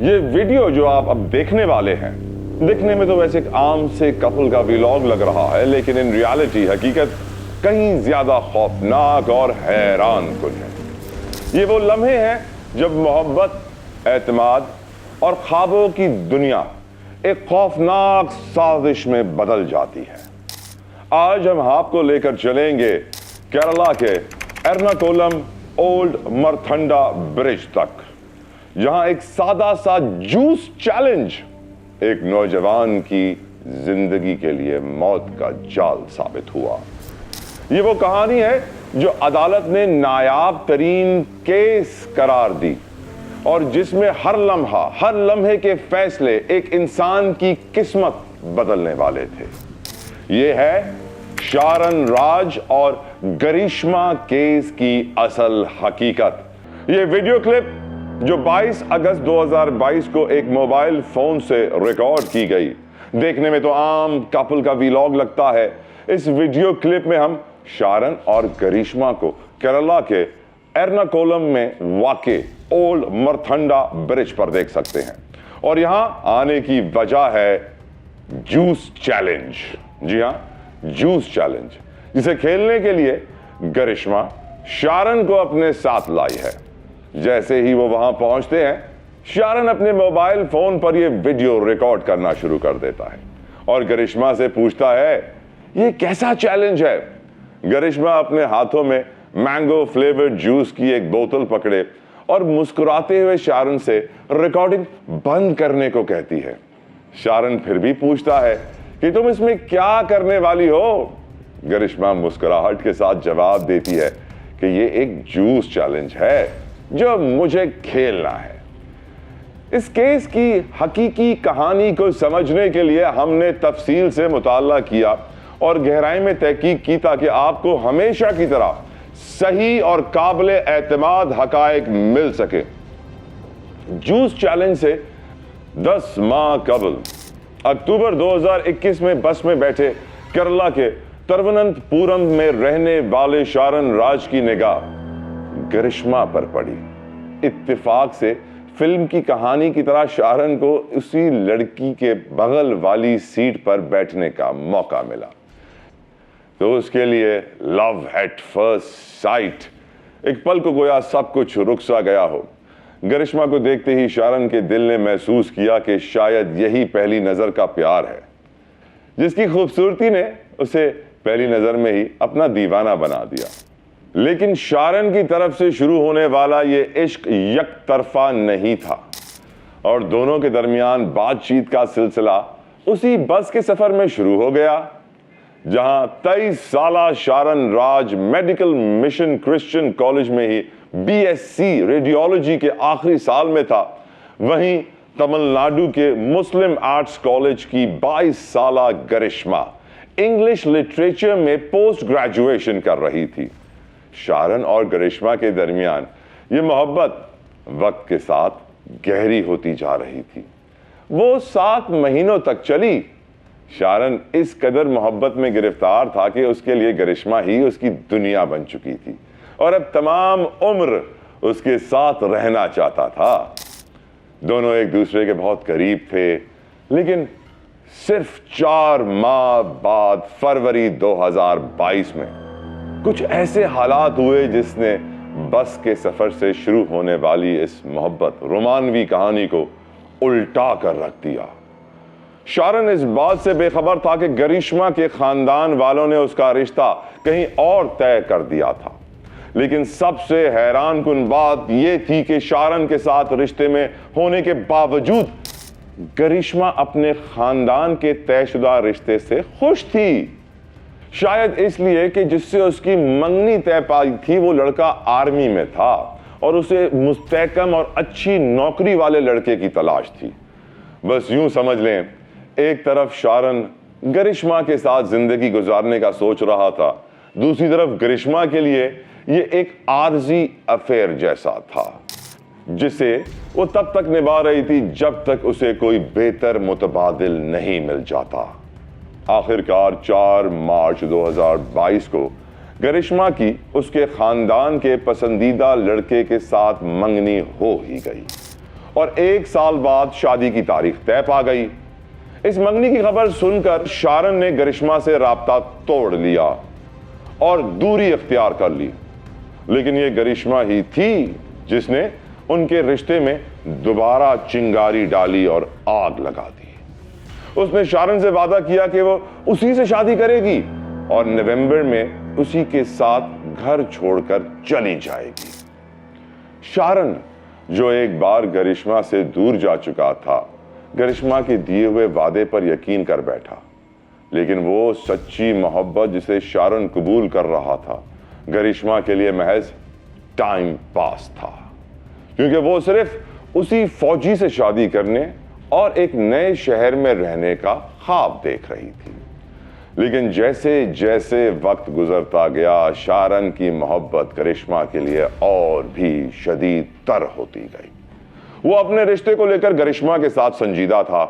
ये वीडियो जो आप अब देखने वाले हैं, दिखने में तो वैसे एक आम से कपल का व्लॉग लग रहा है, लेकिन इन रियलिटी हकीकत कहीं ज्यादा खौफनाक और हैरान कुन है। ये वो लम्हे हैं जब मोहब्बत, एतमाद और ख्वाबों की दुनिया एक खौफनाक साजिश में बदल जाती है। आज हम आपको लेकर चलेंगे केरला के एर्नाकुलम ओल्ड मरथंडा ब्रिज तक, जहां एक सादा सा जूस चैलेंज एक नौजवान की जिंदगी के लिए मौत का जाल साबित हुआ। ये वो कहानी है जो अदालत ने नायाब तरीन केस करार दी और जिसमें हर लम्हे के फैसले एक इंसान की किस्मत बदलने वाले थे। ये है शारन राज और गरिश्मा केस की असल हकीकत। ये वीडियो क्लिप जो 22 अगस्त 2022 को एक मोबाइल फोन से रिकॉर्ड की गई, देखने में तो आम कपल का व्लॉग लगता है। इस वीडियो क्लिप में हम शारन और गरिश्मा को केरला के एर्नाकुलम में वाक़े ओल्ड मरथंडा ब्रिज पर देख सकते हैं और यहां आने की वजह है जूस चैलेंज। जी हां, जूस चैलेंज, जिसे खेलने के लिए गरिश्मा शारन को अपने साथ लाई है। जैसे ही वो वहां पहुंचते हैं, शारन अपने मोबाइल फोन पर यह वीडियो रिकॉर्ड करना शुरू कर देता है और गरिश्मा से पूछता है, ये कैसा चैलेंज है? गरिश्मा अपने हाथों में मैंगो फ्लेवर्ड जूस की एक बोतल पकड़े और मुस्कुराते हुए शारन से रिकॉर्डिंग बंद करने को कहती है। शारन फिर भी पूछता है कि तुम इसमें क्या करने वाली हो? गरिश्मा मुस्कुराहट के साथ जवाब देती है कि ये एक जूस चैलेंज है जो मुझे खेलना है। इस केस की हकीकी कहानी को समझने के लिए हमने तफसील से मुताला किया और गहराई में तहकीक की ताकि आपको हमेशा की तरह सही और काबिल एतमाद हकायक मिल सके। जूस चैलेंज से 10 माह कबल अक्टूबर 2021 में बस में बैठे केरला के तिरुवनंतपुरम में रहने वाले शारन राज की निगाह गरिश्मा पर पड़ी। इत्तेफाक से फिल्म की कहानी की तरह शारन को उसी लड़की के बगल वाली सीट पर बैठने का मौका मिला, तो उसके लिए लव एट फर्स्ट साइट। एक पल को गोया सब कुछ रुक सा गया हो। गरिश्मा को देखते ही शारन के दिल ने महसूस किया कि शायद यही पहली नजर का प्यार है, जिसकी खूबसूरती ने उसे पहली नजर में ही अपना दीवाना बना दिया। लेकिन शारन की तरफ से शुरू होने वाला ये इश्क एक तरफा नहीं था और दोनों के दरमियान बातचीत का सिलसिला उसी बस के सफर में शुरू हो गया, जहां 23 साला शारन राज मेडिकल मिशन क्रिश्चियन कॉलेज में ही बीएससी रेडियोलॉजी के आखिरी साल में था। वहीं तमिलनाडु के मुस्लिम आर्ट्स कॉलेज की 22 साला गरिश्मा इंग्लिश लिटरेचर में पोस्ट ग्रेजुएशन कर रही थी। शारन और गरिश्मा के दरमियान ये मोहब्बत वक्त के साथ गहरी होती जा रही थी। वो 7 महीनों तक चली। शारन इस कदर मोहब्बत में गिरफ्तार था कि उसके लिए गरिश्मा ही उसकी दुनिया बन चुकी थी और अब तमाम उम्र उसके साथ रहना चाहता था। दोनों एक दूसरे के बहुत करीब थे, लेकिन सिर्फ 4 माह बाद फरवरी 2022 में कुछ ऐसे हालात हुए जिसने बस के सफर से शुरू होने वाली इस मोहब्बत रोमानवी कहानी को उल्टा कर रख दिया। शारन इस बात से बेखबर था कि गरिश्मा के खानदान वालों ने उसका रिश्ता कहीं और तय कर दिया था, लेकिन सबसे हैरान कुन बात यह थी कि शारन के साथ रिश्ते में होने के बावजूद गरिश्मा अपने खानदान के तयशुदा रिश्ते से खुश थी। शायद इसलिए कि जिससे उसकी मंगनी तय पाई थी वो लड़का आर्मी में था और उसे मुस्तहकम और अच्छी नौकरी वाले लड़के की तलाश थी। बस यूं समझ लें, एक तरफ शारन गरिश्मा के साथ जिंदगी गुजारने का सोच रहा था, दूसरी तरफ गरिश्मा के लिए ये एक आर्जी अफेयर जैसा था, जिसे वो तब तक निभा रही थी जब तक उसे कोई बेहतर मुतबादिल नहीं मिल जाता। आखिरकार 4 मार्च 2022 को गरिश्मा की उसके खानदान के पसंदीदा लड़के के साथ मंगनी हो ही गई और 1 साल बाद शादी की तारीख तय पा गई। इस मंगनी की खबर सुनकर शारन ने गरिश्मा से राब्ता तोड़ लिया और दूरी अख्तियार कर ली। लेकिन यह गरिश्मा ही थी जिसने उनके रिश्ते में दोबारा चिंगारी डाली और आग लगा दी। उसने शारन से वादा किया कि वो उसी से शादी करेगी और नवंबर में उसी के साथ घर छोड़कर चली जाएगी। शारन, जो एक बार गरिश्मा से दूर जा चुका था, गरिश्मा के दिए हुए वादे पर यकीन कर बैठा। लेकिन वो सच्ची मोहब्बत जिसे शारन कबूल कर रहा था, गरिश्मा के लिए महज टाइम पास था, क्योंकि वो सिर्फ उसी फौजी से शादी करने और एक नए शहर में रहने का ख्वाब देख रही थी। लेकिन जैसे जैसे वक्त गुजरता गया, शारन की मोहब्बत गरिश्मा के लिए और भी शदीद तर होती गई। वो अपने रिश्ते को लेकर गरिश्मा के साथ संजीदा था,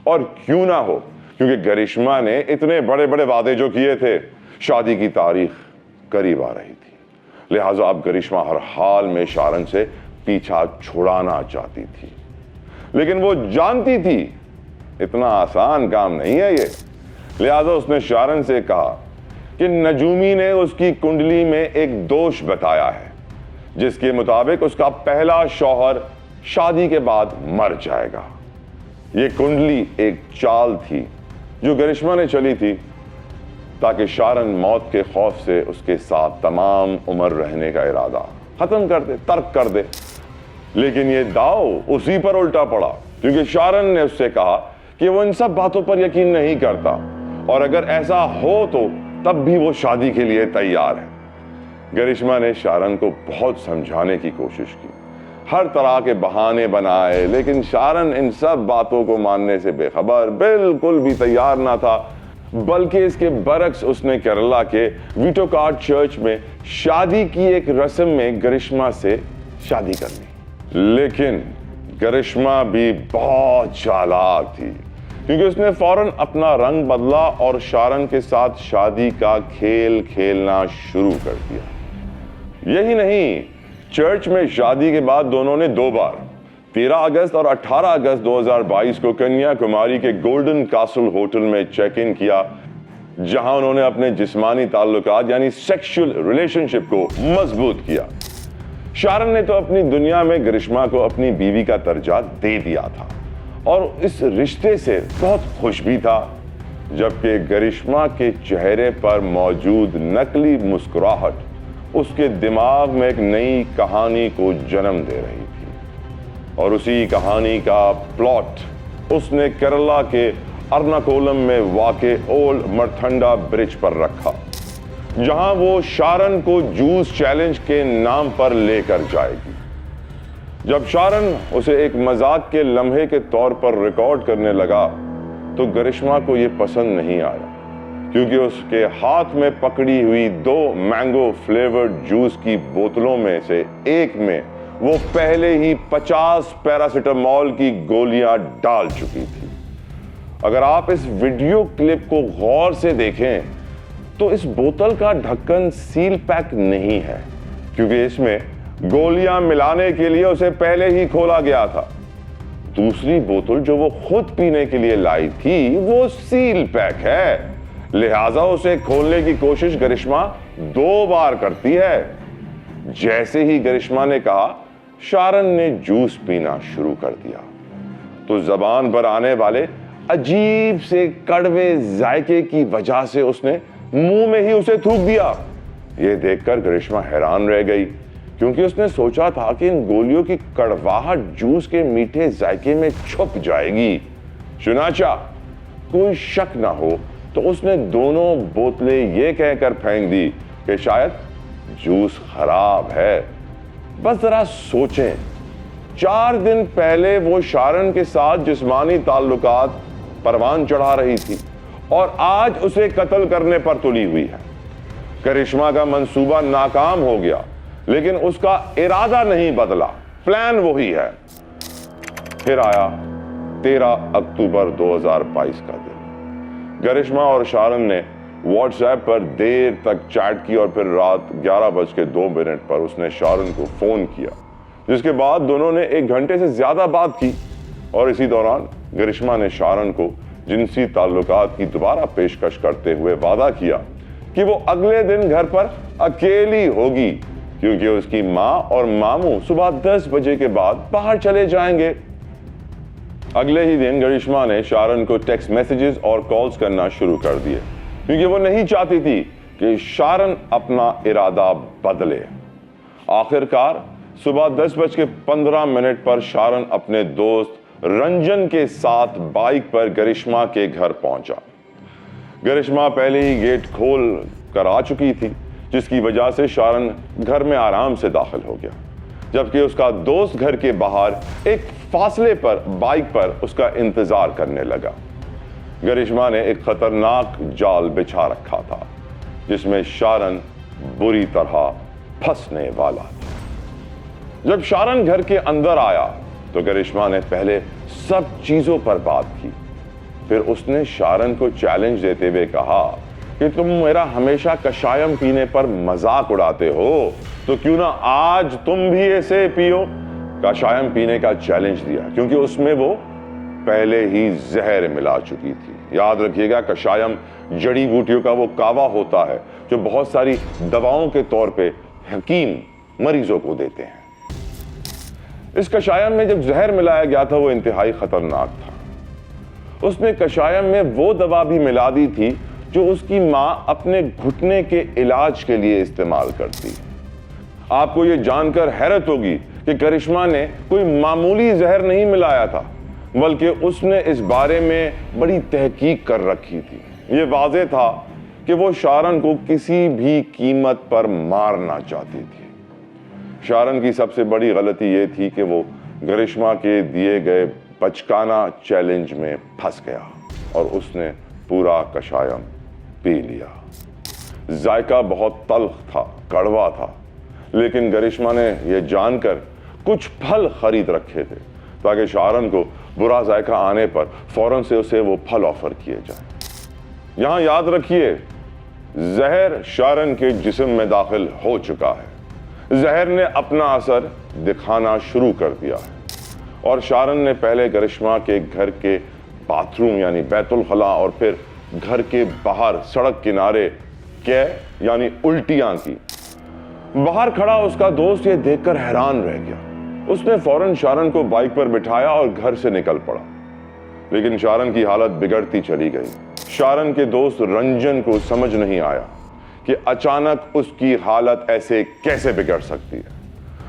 और क्यों ना हो, क्योंकि गरिश्मा ने इतने बड़े बड़े वादे जो किए थे, शादी की तारीख करीब आ रही थी। लिहाजा अब गरिश्मा हर हाल में शारन से पीछा छुड़ाना चाहती थी। लेकिन वो जानती थी इतना आसान काम नहीं है ये। लिहाजा उसने शारन से कहा कि नजूमी ने उसकी कुंडली में एक दोष बताया है, जिसके मुताबिक उसका पहला शौहर शादी के बाद मर जाएगा। ये कुंडली एक चाल थी जो गरिश्मा ने चली थी, ताकि शारन मौत के खौफ से उसके साथ तमाम उम्र रहने का इरादा खत्म कर दे, तर्क कर दे। लेकिन ये दाव उसी पर उल्टा पड़ा, क्योंकि शारन ने उससे कहा कि वो इन सब बातों पर यकीन नहीं करता, और अगर ऐसा हो तो तब भी वो शादी के लिए तैयार है। गरिश्मा ने शारन को बहुत समझाने की कोशिश की, हर तरह के बहाने बनाए, लेकिन शारन इन सब बातों को मानने से बेखबर, बिल्कुल भी तैयार ना था। बल्कि इसके बरक्स उसने केरला के वीटोकार्ड चर्च में शादी की एक रस्म में गरिश्मा से शादी कर ली। लेकिन गरिश्मा भी बहुत चालाक थी, क्योंकि उसने फौरन अपना रंग बदला और शारन के साथ शादी का खेल खेलना शुरू कर दिया। यही नहीं, चर्च में शादी के बाद दोनों ने 2 बार 13 अगस्त और 18 अगस्त 2022 को कन्याकुमारी के गोल्डन कासल होटल में चेक इन किया, जहां उन्होंने अपने जिस्मानी ताल्लुकात यानी सेक्सुअल रिलेशनशिप को मजबूत किया। शारन ने तो अपनी दुनिया में गरिश्मा को अपनी बीवी का दर्जा दे दिया था और इस रिश्ते से बहुत खुश भी था, जबकि गरिश्मा के चेहरे पर मौजूद नकली मुस्कुराहट उसके दिमाग में एक नई कहानी को जन्म दे रही थी। और उसी कहानी का प्लॉट उसने केरला के अर्नाकुलम में वाक़े ओल्ड मरथंडा ब्रिज पर रखा, जहां वो शारन को जूस चैलेंज के नाम पर लेकर जाएगी। जब शारन उसे एक मजाक के लम्हे के तौर पर रिकॉर्ड करने लगा, तो गरिश्मा को यह पसंद नहीं आया, क्योंकि उसके हाथ में पकड़ी हुई 2 मैंगो फ्लेवर्ड जूस की बोतलों में से एक में वो पहले ही 50 पैरासिटामोल की गोलियां डाल चुकी थी। अगर आप इस वीडियो क्लिप को गौर से देखें तो इस बोतल का ढक्कन सील पैक नहीं है, क्योंकि इसमें गोलियां मिलाने के लिए उसे पहले ही खोला गया था। दूसरी बोतल जो वो खुद पीने के लिए लाई थी, वो सील पैक है। लिहाजा उसे खोलने की कोशिश गरिश्मा 2 बार करती है। जैसे ही गरिश्मा ने कहा, शारन ने जूस पीना शुरू कर दिया, तो जबान पर आने वाले अजीब से कड़वे जायके की वजह से उसने मुंह में ही उसे थूक दिया। यह देखकर गरिश्मा हैरान रह गई, क्योंकि उसने सोचा था कि इन गोलियों की कड़वाहट जूस के मीठे जायके में छुप जाएगी। चुनाचा कोई शक ना हो तो उसने दोनों बोतलें ये कहकर फेंक दी कि शायद जूस खराब है। बस जरा सोचें, 4 दिन पहले वो शारन के साथ जिस्मानी ताल्लुकात परवान चढ़ा रही थी और आज उसे कत्ल करने पर तुली हुई है। गरिश्मा का मंसूबा नाकाम हो गया, लेकिन उसका इरादा नहीं बदला, प्लान वही है। फिर आया 13 अक्टूबर 2022 का दिन। गरिश्मा और शारन ने व्हाट्सएप पर देर तक चैट की और फिर रात 11:02 पर उसने शारन को फोन किया जिसके बाद दोनों ने 1 घंटे से ज्यादा बात की और इसी दौरान गरिश्मा ने शारन को जिनसी ताल्लुकात की दोबारा पेशकश करते हुए वादा किया कि वो अगले दिन घर पर अकेली होगी क्योंकि उसकी माँ और मामू सुबह 10 बजे के बाद बाहर चले जाएंगे। अगले ही दिन गरिश्मा ने शारन को टेक्स्ट मैसेजेस और कॉल्स करना शुरू कर दिए क्योंकि वो नहीं चाहती थी कि शारन अपना इरादा बदले। आखिरकार सुबह 10:15 पर शारन अपने दोस्त रंजन के साथ बाइक पर गरिश्मा के घर पहुंचा। गरिश्मा पहले ही गेट खोल कर आ चुकी थी, जिसकी वजह से शारन घर में आराम से दाखिल हो गया, जबकि उसका दोस्त घर के बाहर एक फासले पर बाइक पर उसका इंतजार करने लगा। गरिश्मा ने एक खतरनाक जाल बिछा रखा था जिसमें शारन बुरी तरह फंसने वाला था। जब शारन घर के अंदर आया तो गरिश्मा ने पहले सब चीजों पर बात की। फिर उसने शारन को चैलेंज देते हुए कहा कि तुम मेरा हमेशा कषायम पीने पर मजाक उड़ाते हो, तो क्यों ना आज तुम भी ऐसे पियो। कषायम पीने का चैलेंज दिया क्योंकि उसमें वो पहले ही जहर मिला चुकी थी। याद रखिएगा, कषायम जड़ी बूटियों का वो कावा होता है जो बहुत सारी दवाओं के तौर पे हकीम मरीजों को देते हैं। इस कषायम में जब जहर मिलाया गया था वो इंतहाई खतरनाक था। उसने कषायम में वो दवा भी मिला दी थी जो उसकी मां अपने घुटने के इलाज के लिए इस्तेमाल करती है। आपको ये जानकर हैरत होगी कि गरिश्मा ने कोई मामूली जहर नहीं मिलाया था, बल्कि उसने इस बारे में बड़ी तहकीक कर रखी थी। ये वाज़ेह था कि वो शारन को किसी भी कीमत पर मारना चाहती थी। शारन की सबसे बड़ी गलती ये थी कि वो गरिश्मा के दिए गए बचकाना चैलेंज में फंस गया और उसने पूरा कषायम पी लिया। जायका बहुत तल्ख था, कड़वा था, लेकिन गरिश्मा ने यह जानकर कुछ फल खरीद रखे थे ताकि शारन को बुरा जायका आने पर फौरन से उसे वो फल ऑफर किए जाए। यहां याद रखिए, जहर शारन के जिस्म में दाखिल हो चुका है। जहर ने अपना असर दिखाना शुरू कर दिया है और शारन ने पहले गरिश्मा के घर के बाथरूम यानी बैतुल खला और फिर घर के बाहर सड़क किनारे यानी उल्टियां की। बाहर खड़ा उसका दोस्त ये देखकर हैरान रह गया। उसने फौरन शारन को बाइक पर बिठाया और घर से निकल पड़ा, लेकिन शारन की हालत बिगड़ती चली गई। शारन के दोस्त रंजन को समझ नहीं आया कि अचानक उसकी हालत ऐसे कैसे बिगड़ सकती है।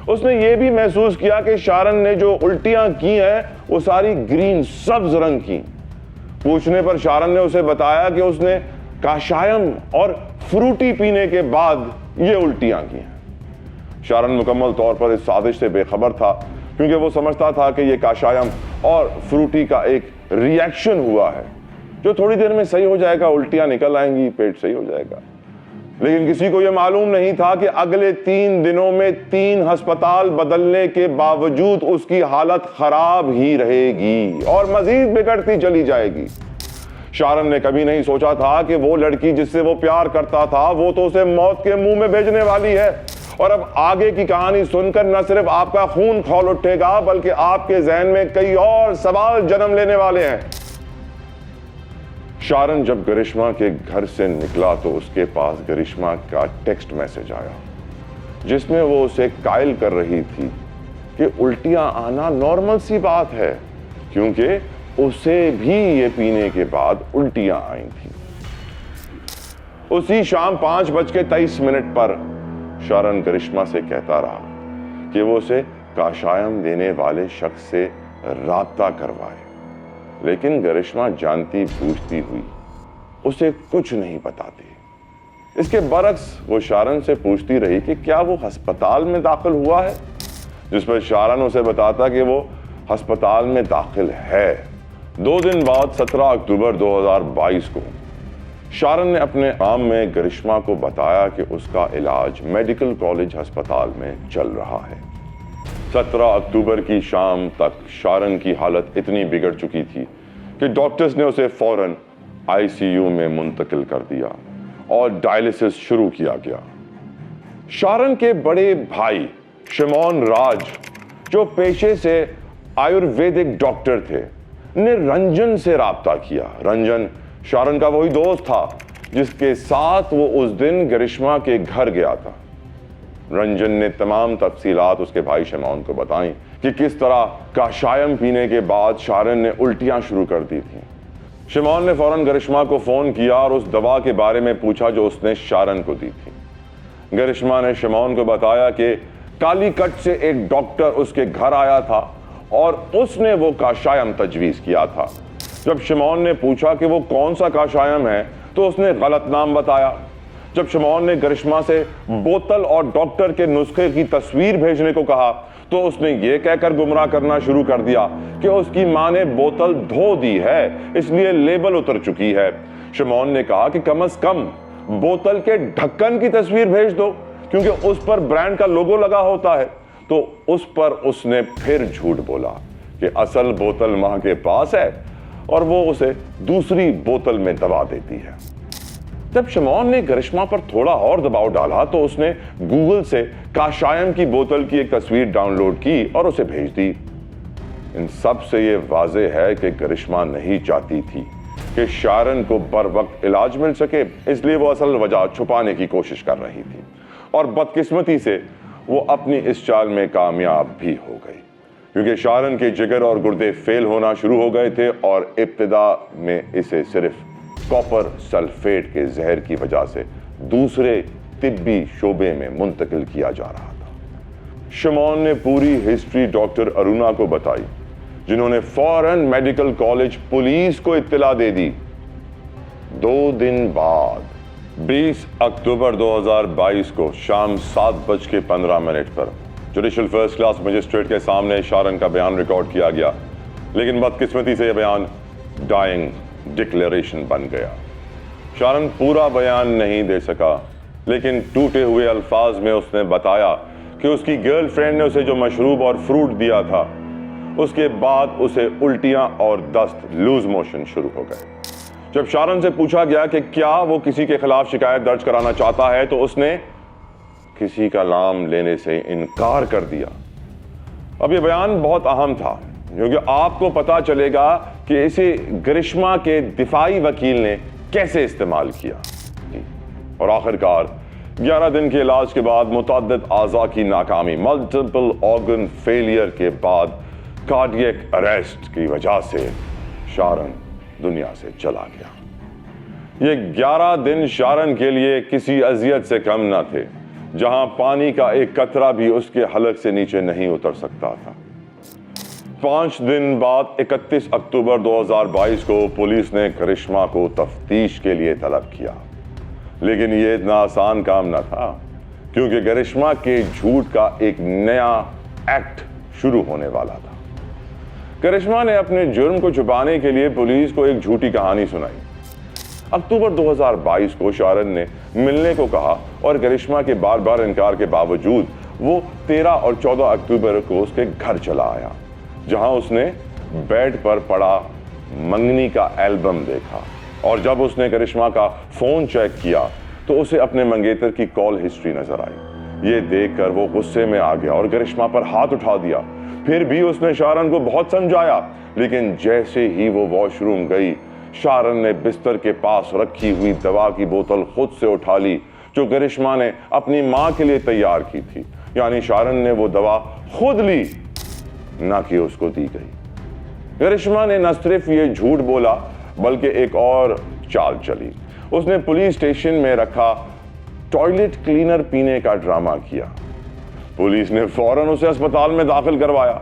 उसने ये भी महसूस किया कि शारन ने जो उल्टियां की हैं वो सारी ग्रीन सब्ज रंग की। पूछने पर शारन ने उसे बताया कि उसने काशायम और फ्रूटी पीने के बाद ये उल्टियां की हैं। शारन मुकम्मल तौर पर इस साजिश से बेखबर था क्योंकि वो समझता था कि ये काशायम और फ्रूटी का एक रिएक्शन हुआ है जो थोड़ी देर में सही हो जाएगा, उल्टियां निकल आएंगी, पेट सही हो जाएगा। लेकिन किसी को यह मालूम नहीं था कि अगले 3 दिनों में 3 अस्पताल बदलने के बावजूद उसकी हालत खराब ही रहेगी और मजीद बिगड़ती चली जाएगी। शारन ने कभी नहीं सोचा था कि वो लड़की जिससे वो प्यार करता था वो तो उसे मौत के मुंह में भेजने वाली है। और अब आगे की कहानी सुनकर न सिर्फ आपका खून खौल उठेगा बल्कि आपके जहन में कई और सवाल जन्म लेने वाले हैं। शारन जब गरिश्मा के घर से निकला तो उसके पास गरिश्मा का टेक्स्ट मैसेज आया जिसमें वो उसे कायल कर रही थी कि उल्टियां आना नॉर्मल सी बात है, क्योंकि उसे भी ये पीने के बाद उल्टियां आई थी। उसी शाम 5:23 पर शारन गरिश्मा से कहता रहा कि वो उसे काशायम देने वाले शख्स से राब्ता करवाए, लेकिन गरिश्मा जानती बूझती हुई उसे कुछ नहीं बताती। इसके बरक्स वो शारन से पूछती रही कि क्या वो अस्पताल में दाखिल हुआ है, जिस पर शारन उसे बताता कि वो अस्पताल में दाखिल है। 2 दिन बाद 17 अक्टूबर 2022 को शारन ने अपने काम में गरिश्मा को बताया कि उसका इलाज मेडिकल कॉलेज अस्पताल में चल रहा है। 17 अक्टूबर की शाम तक शारन की हालत इतनी बिगड़ चुकी थी कि डॉक्टर्स ने उसे फौरन आईसीयू में मुंतकिल कर दिया और डायलिसिस शुरू किया गया। शारन के बड़े भाई शिमोन राज जो पेशे से आयुर्वेदिक डॉक्टर थे, ने रंजन से राब्ता किया। रंजन शारन का वही दोस्त था जिसके साथ वो उस दिन गरिश्मा के घर गया था। रंजन ने तमाम तफसीलात उसके भाई शिमोन को बताई कि किस तरह काशायम पीने के बाद शारन ने उल्टियां शुरू कर दी थी। शिमोन ने फौरन गरिश्मा को फोन किया और उस दवा के बारे में पूछा जो उसने शारन को दी थी। गरिश्मा ने शिमोन को बताया कि कालीकट से एक डॉक्टर उसके घर आया था और उसने वो काशायम तजवीज किया था। जब शिमोन ने पूछा कि वो कौन सा काशायम है तो उसने गलत नाम बताया। जब शिमोन ने गरिश्मा से बोतल और डॉक्टर के नुस्खे की तस्वीर भेजने को कहा तो उसने ये कहकर गुमराह करना शुरू कर दिया कि उसकी मां ने बोतल धो दी है, इसलिए लेबल उतर चुकी है। शिमोन ने कहा कि कम से कम बोतल के ढक्कन की तस्वीर भेज दो, क्योंकि उस पर ब्रांड का लोगो लगा होता है। तो उस पर उसने फिर झूठ बोला कि असल बोतल मां के पास है और वो उसे दूसरी बोतल में दबा देती है। जब शिमोन ने गरिश्मा पर थोड़ा और दबाव डाला तो उसने गूगल से काशायम की बोतल की एक तस्वीर डाउनलोड की और उसे भेज दी। इन सब से ये वाज़ेह है कि गरिश्मा नहीं चाहती थी कि शारन को बर वक्त इलाज मिल सके, इसलिए वो असल वजह छुपाने की कोशिश कर रही थी और बदकिस्मती से वो अपनी इस चाल में कामयाब भी हो गई, क्योंकि शारन के जिगर और गुर्दे फेल होना शुरू हो गए थे और इब्तिदा में इसे सिर्फ कॉपर सल्फेट के जहर की वजह से दूसरे तिब्बी शोबे में मुंतकिल किया जा रहा था। शिमोन ने पूरी हिस्ट्री डॉक्टर अरुणा को बताई, जिन्होंने फौरन मेडिकल कॉलेज पुलिस को इत्तला दे दी। 2 दिन बाद 20 अक्टूबर 2022 को शाम 7:15 पर जुडिशल फर्स्ट क्लास मजिस्ट्रेट के सामने शारन का बयान रिकॉर्ड किया गया, लेकिन बदकिस्मती से यह बयान डाइंग डिक्लेरेशन बन गया। शारन पूरा बयान नहीं दे सका, लेकिन टूटे हुए अल्फाज में उसने बताया कि उसकी गर्लफ्रेंड ने उसे जो मशरूब और फ्रूट दिया था, उसके बाद उसे उल्टियां और दस्त, लूज मोशन शुरू हो गए। जब शारन से पूछा गया कि क्या वो किसी के खिलाफ शिकायत दर्ज कराना चाहता है तो उसने किसी का नाम लेने से इनकार कर दिया। अब यह बयान बहुत अहम था, क्योंकि आपको पता चलेगा कि इसे गरिश्मा के दिफाई वकील ने कैसे इस्तेमाल किया। और आखिरकार 11 दिन के इलाज के बाद मुतअद्दिद आज़ा की नाकामी, मल्टीपल ऑर्गन फेलियर के बाद कार्डियक अरेस्ट की वजह से शारन दुनिया से चला गया। ये 11 दिन शारन के लिए किसी अजियत से कम न थे, जहां पानी का एक कतरा भी उसके हलक से नीचे नहीं उतर सकता था। 5 दिन बाद 31 अक्टूबर 2022 को पुलिस ने गरिश्मा को तफ्तीश के लिए तलब किया, लेकिन ये इतना आसान काम न था, क्योंकि गरिश्मा के झूठ का एक नया एक्ट शुरू होने वाला था। गरिश्मा ने अपने जुर्म को छुपाने के लिए पुलिस को एक झूठी कहानी सुनाई। अक्टूबर 2022 को शारन ने मिलने को कहा और गरिश्मा के बार बार इनकार के बावजूद वो 13 और 14 अक्टूबर को उसके घर चला आया, जहां उसने बेड पर पड़ा मंगनी का एल्बम देखा। और जब उसने गरिश्मा का फोन चेक किया तो उसे अपने मंगेतर की कॉल हिस्ट्री नजर आई। ये देखकर वो गुस्से में आ गया और गरिश्मा पर हाथ उठा दिया। फिर भी उसने शारन को बहुत समझाया, लेकिन जैसे ही वो वॉशरूम गई, शारन ने बिस्तर के पास रखी हुई दवा की बोतल खुद से उठा ली, जो गरिश्मा ने अपनी मां के लिए तैयार की थी। यानी शारन ने वो दवा खुद ली, ना कि उसको दी गई। गरिश्मा ने न सिर्फ ये झूठ बोला, बल्कि एक और चाल चली। उसने पुलिस स्टेशन में रखा टॉयलेट क्लीनर पीने का ड्रामा किया। पुलिस ने फौरन उसे अस्पताल में दाखिल करवाया,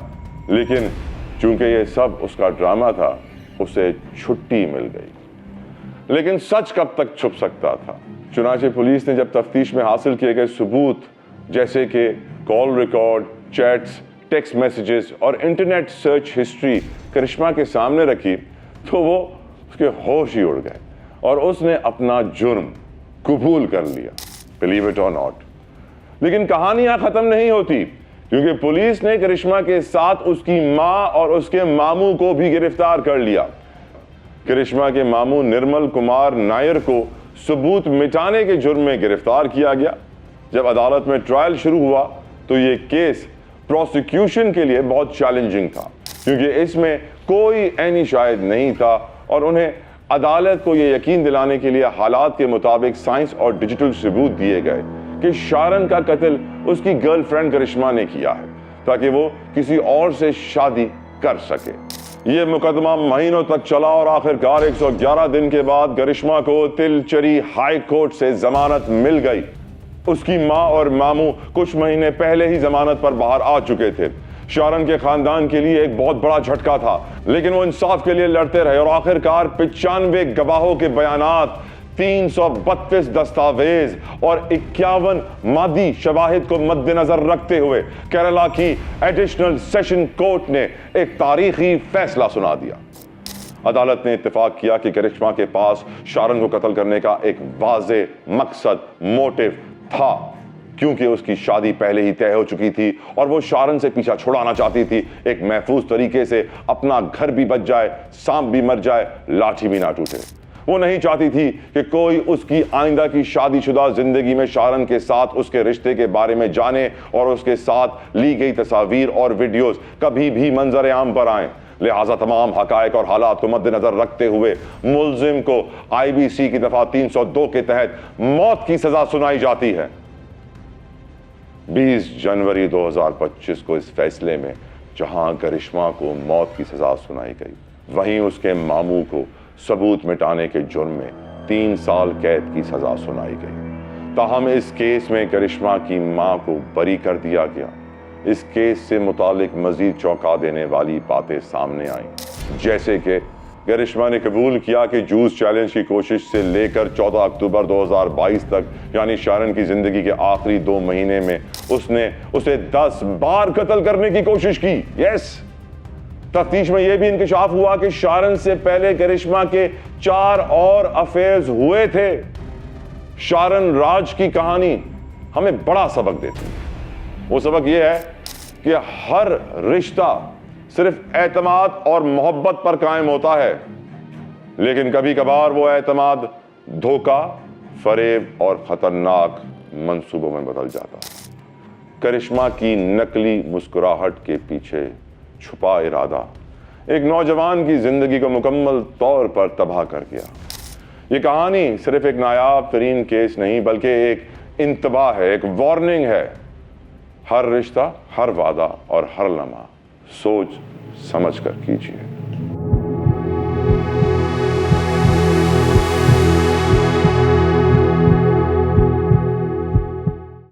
लेकिन चूंकि ये सब उसका ड्रामा था, उसे छुट्टी मिल गई। लेकिन सच कब तक छुप सकता था? चुनांचे पुलिस ने जब तफ्तीश में हासिल किए गए सबूत, जैसे कि call record, chats, text messages और इंटरनेट सर्च हिस्ट्री करिश्मा के सामने रखी, तो वो उसके होश ही उड़ गए और उसने अपना जुर्म कबूल कर लिया, बिलीव इट और नॉट। लेकिन कहानियां खत्म नहीं होती, क्योंकि पुलिस ने करिश्मा के साथ उसकी मां और उसके मामू को भी गिरफ्तार कर लिया। करिश्मा के मामू निर्मल कुमार नायर को सबूत मिटाने के जुर्म में गिरफ्तार किया गया। जब अदालत में ट्रायल शुरू हुआ तो ये केस प्रोसिक्यूशन के लिए बहुत चैलेंजिंग था, क्योंकि इसमें कोई एनी शाहिद नहीं था और उन्हें अदालत को यह यकीन दिलाने के लिए हालात के मुताबिक साइंस और डिजिटल सबूत दिए गए कि शारन का कत्ल उसकी गर्लफ्रेंड करिश्मा ने किया है, ताकि वो किसी और से शादी कर सके। ये मुकदमा महीनों तक चला और आखिरकार 111 दिन के बाद करिश्मा को तिलचरी हाई कोर्ट से जमानत मिल गई। उसकी माँ और मामू कुछ महीने पहले ही जमानत पर बाहर आ चुके थे। शारन के खानदान के लिए एक बहुत बड़ा झटका था, लेकिन वो इंसाफ के लिए लड़ते रहे और आखिरकार 95 गवाहों के बयानात, 332 दस्तावेज और 51 मादी शवाहिद को मद्देनजर रखते हुए केरला की एडिशनल सेशन कोर्ट ने एक तारीखी फैसला सुना दिया। अदालत ने इत्तेफाक किया कि करिश्मा के पास शारन को कत्ल करने का एक वाज़े मकसद, मोटिव था, क्योंकि उसकी शादी पहले ही तय हो चुकी थी और वो शारन से पीछा छुड़ाना चाहती थी, एक महफूज तरीके से अपना घर भी बच जाए, सांप भी मर जाए, लाठी भी ना टूटे। वो नहीं चाहती थी कि कोई उसकी आइंदा की शादीशुदा जिंदगी में शारन के साथ उसके रिश्ते के बारे में जाने और उसके साथ ली गई तस्वीर और वीडियोस कभी भी मंजर आम पर आए। लिहाजा तमाम हकायक और हालात को मद्देनजर रखते हुए मुल्जिम को IBC की दफा 302 के तहत मौत की सजा सुनाई जाती है। 20 जनवरी 2025 को इस फैसले में जहां करिश्मा को मौत की सजा सुनाई गई, वहीं उसके मामू को सबूत मिटाने के जुर्म में 3 साल कैद की सजा सुनाई गई। ताहम इस केस में करिश्मा की मां को बरी कर दिया गया। इस केस से मुतालिक मजीद चौंका देने वाली बातें सामने आईं, जैसे कि करिश्मा ने कबूल किया कि जूस चैलेंज की कोशिश से लेकर 14 अक्टूबर 2022 तक, यानी शारन की जिंदगी के आखिरी 2 महीने में उसने उसे 10 बार कत्ल करने की कोशिश की। यस, तफ्तीश में यह भी इंकशाफ हुआ कि शारन से पहले करिश्मा के 4 और अफेयर्स हुए थे। शारन राज की कहानी हमें बड़ा सबक देती है। वो सबक यह है कि हर रिश्ता सिर्फ एतमाद और मोहब्बत पर कायम होता है, लेकिन कभी कभार वो एतमाद धोखा, फरेब और खतरनाक मंसूबों में बदल जाता है। करिश्मा की नकली मुस्कुराहट के पीछे छुपा इरादा एक नौजवान की जिंदगी को मुकम्मल तौर पर तबाह कर गया। ये कहानी सिर्फ एक नायाब तरीन केस नहीं, बल्कि एक इंतबाह है, एक वार्निंग है। हर रिश्ता, हर वादा और हर लम्हा सोच समझ कर कीजिए।